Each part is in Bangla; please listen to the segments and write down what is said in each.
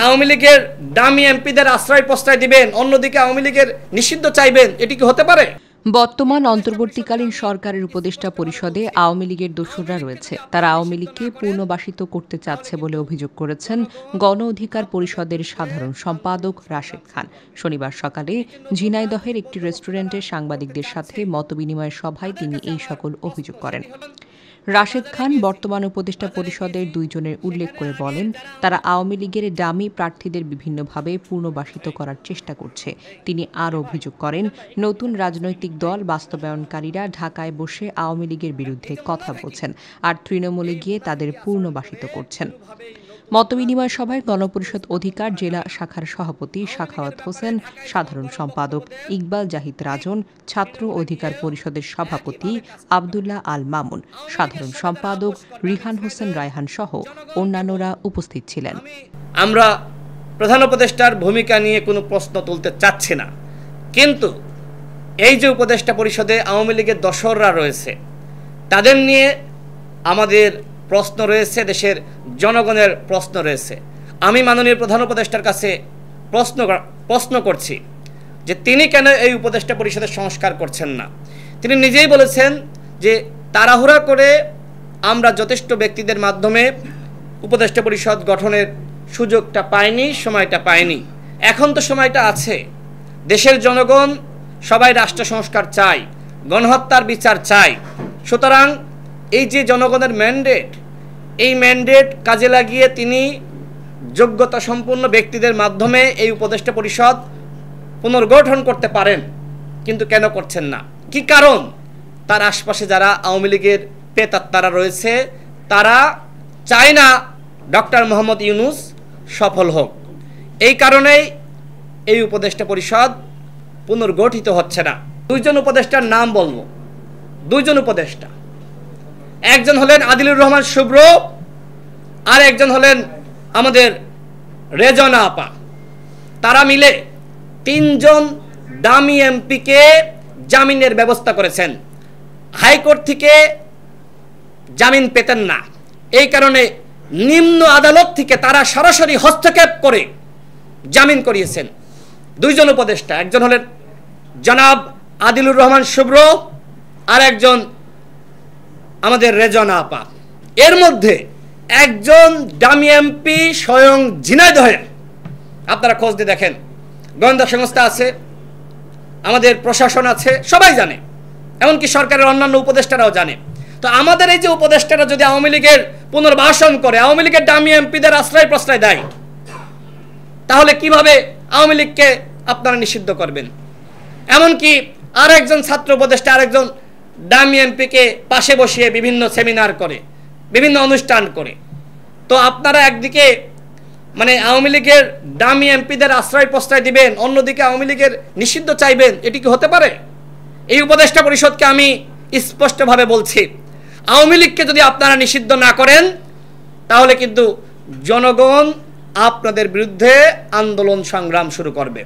আওয়ামী লীগের দামি এমপিদের আশ্রয় প্রশ্রয় দিবেন, অন্যদিকে আওয়ামী লীগের নিষিদ্ধ চাইবেন, এটি কি হতে পারে? বর্তমান অন্তর্বর্তীকালীন সরকারের উপদেষ্টা পরিষদে আওয়ামী লীগের দোসররা রয়েছে। তারা আওয়ামী লীগকে পুনর্বাসিত করতে চাচ্ছে বলে অভিযোগ করেছেন গণ অধিকার পরিষদের সাধারণ সম্পাদক রাশেদ খান। শনিবার সকালে ঝিনাইদহের একটি রেস্টুরেন্টে সাংবাদিকদের সাথে মতবিনিময় সভায় তিনি এই সকল অভিযোগ করেন। রাশেদ খান বর্তমান উপদেষ্টা পরিষদের দুইজনের উল্লেখ করে বলেন, তারা আওয়ামী লীগের ডামি প্রার্থীদের বিভিন্নভাবে পুনর্বাসিত করার চেষ্টা করছে। তিনি আরও অভিযোগ করেন, নতুন রাজনৈতিক দল বাস্তবায়নকারীরা ঢাকায় বসে আওয়ামী লীগের বিরুদ্ধে কথা বলছেন আর তৃণমূলে গিয়ে তাদের পুনর্বাসিত করছেন। মতবিনিময় সভায় গণপরিষদ অধিকার জেলা শাখার সভাপতি সাখাওয়াত হোসেন, সাধারণ সম্পাদক ইকবাল জাহিদ রাজন, ছাত্র অধিকার পরিষদের সভাপতি আবদুল্লাহ আল মামুন, সাধারণ সম্পাদক রিহান হোসেন রায়হান সহ অন্যান্যরা উপস্থিত ছিলেন। আমরা প্রধান উপদেষ্টার ভূমিকা নিয়ে কোনো প্রশ্ন তুলতে চাচ্ছি না, কিন্তু এই যে উপদেষ্টা পরিষদে আওয়ামী লীগের দোসররা রয়েছে, তাদের নিয়ে আমাদের প্রশ্ন রয়েছে, দেশের জনগণের প্রশ্ন রয়েছে। আমি মাননীয় প্রধান উপদেষ্টার কাছে প্রশ্ন করছি যে তিনি কেন এই উপদেষ্টা পরিষদের সংস্কার করছেন না। তিনি নিজেই বলেছেন যে তাড়াহুড়া করে আমরা যথেষ্ট ব্যক্তিদের মাধ্যমে উপদেষ্টা পরিষদ গঠনের সুযোগটা পাইনি, সময়টা পাইনি। এখন তো সময়টা আছে। দেশের জনগণ সবাই রাষ্ট্র সংস্কার চায়, গণহত্যার বিচার চায়। সুতরাং এই যে জনগণের ম্যান্ডেট, এই ম্যান্ডেট কাজে লাগিয়ে তিনি যোগ্যতা সম্পন্ন ব্যক্তিদের মাধ্যমে এই উপদেষ্টা পরিষদ পুনর্গঠন করতে পারেন, কিন্তু কেন করছেন না? কি কারণ? তার আশপাশে যারা আওয়ামী লীগের প্রেতাত্মারা রয়েছে, তারা চায় না ডক্টর মোহাম্মদ ইউনূস সফল হোক। এই কারণেই এই উপদেষ্টা পরিষদ পুনর্গঠিত হচ্ছে না। দুইজন উপদেষ্টার নাম বলবো। দুইজন উপদেষ্টা, একজন হলেন আদিলুর রহমান শুভ্র, আর একজন হলেন আমাদের রেজনা আপা। তারা মিলে তিনজন দামি এমপিকে জামিনের ব্যবস্থা করেছেন। হাইকোর্ট থেকে জামিন পেতেন না, এই কারণে নিম্ন আদালত থেকে তারা সরাসরি হস্তক্ষেপ করে জামিন করিয়েছেন। দুইজন উপদেষ্টা, একজন হলেন জনাব আদিলুর রহমান শুভ্র, আর একজন আমাদের রেজনা আপা। এর মধ্যে একজন দামি এমপি স্বয়ং ঝিনাইদহের। আপনারা খোঁজ দিয়ে দেখেন, গোয়েন্দা সংস্থা আছে, আমাদের প্রশাসন আছে, সবাই জানে, এমনকি সরকারের অন্যান্য উপদেষ্টারাও জানে। তো আমাদের এই যে উপদেষ্টারা যদি আওয়ামী লীগের পুনর্বাসন করে, আওয়ামী লীগের দামি এমপিদের আশ্রয় প্রশ্রয় দেয়, তাহলে কিভাবে আওয়ামী লীগকে আপনারা নিষিদ্ধ করবেন? এমনকি আর একজন ছাত্র উপদেষ্টা আরেকজন দামি এমপিকে পাশে বসিয়ে বিভিন্ন সেমিনার করে, বিভিন্ন অনুষ্ঠান করে। তো আপনারা একদিকে মানে আওয়ামী লীগের দামি এমপিদের আশ্রয় প্রশ্রয় দিবেন, অন্যদিকে আওয়ামী লীগের নিষিদ্ধ চাইবেন, এটি কি হতে পারে? এই উপদেষ্টা পরিষদকে আমি স্পষ্টভাবে বলছি, আওয়ামী লীগকে যদি আপনারা নিষিদ্ধ না করেন, তাহলে কিন্তু জনগণ আপনাদের বিরুদ্ধে আন্দোলন সংগ্রাম শুরু করবে।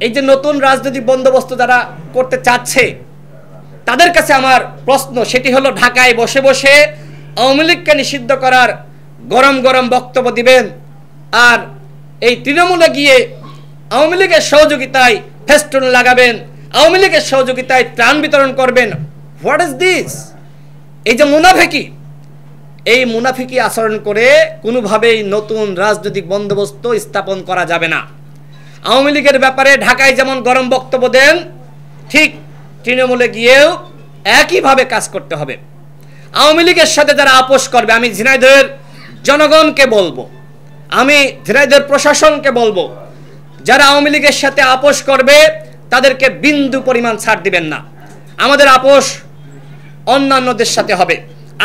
এই যে নতুন রাজনৈতিক বন্দোবস্ত যারা করতে চাচ্ছে, তাদের কাছে আমার প্রশ্ন, সেটি হলো ঢাকায় বসে বসে আওয়ামী লীগকে নিষিদ্ধ করার গরম গরম বক্তব্য দিবেন, আর এই তৃণমূলে গিয়ে আওয়ামী লীগের সহযোগিতায় ফেস্টুন লাগাবেন, আওয়ামী লীগের সহযোগিতায় ত্রাণ বিতরণ করবেন। What is this? এই যে মুনাফিকি, এই মুনাফিকি আচরণ করে কোনোভাবেই নতুন রাজনৈতিক বন্দোবস্ত স্থাপন করা যাবে না। আওয়ামী লীগের ব্যাপারে ঢাকায় যেমন গরম বক্তব্য দেন, ঠিক তৃণমূলে গিয়েও একইভাবে কাজ করতে হবে। আওয়ামী লীগের সাথে যারা আপোষ করবে, আমি ঝিনাইদহের জনগণকে বলবো, আমি ঝিনাইদহের প্রশাসনকে বলবো, যারা আওয়ামী লীগের সাথে আপোষ করবে তাদেরকে বিন্দু পরিমাণ ছাড় দিবেন না। আমাদের আপোষ অন্যান্যদের সাথে হবে।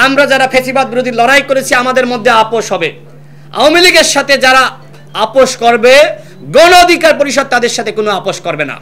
আমরা যারা ফ্যাসিবাদ বিরোধী লড়াই করেছি, আমাদের মধ্যে আপোষ হবে। আওয়ামী লীগের সাথে যারা আপোষ করবে, গণ অধিকার পরিষদ তাদের সাথে কোনো আপোষ করবে না।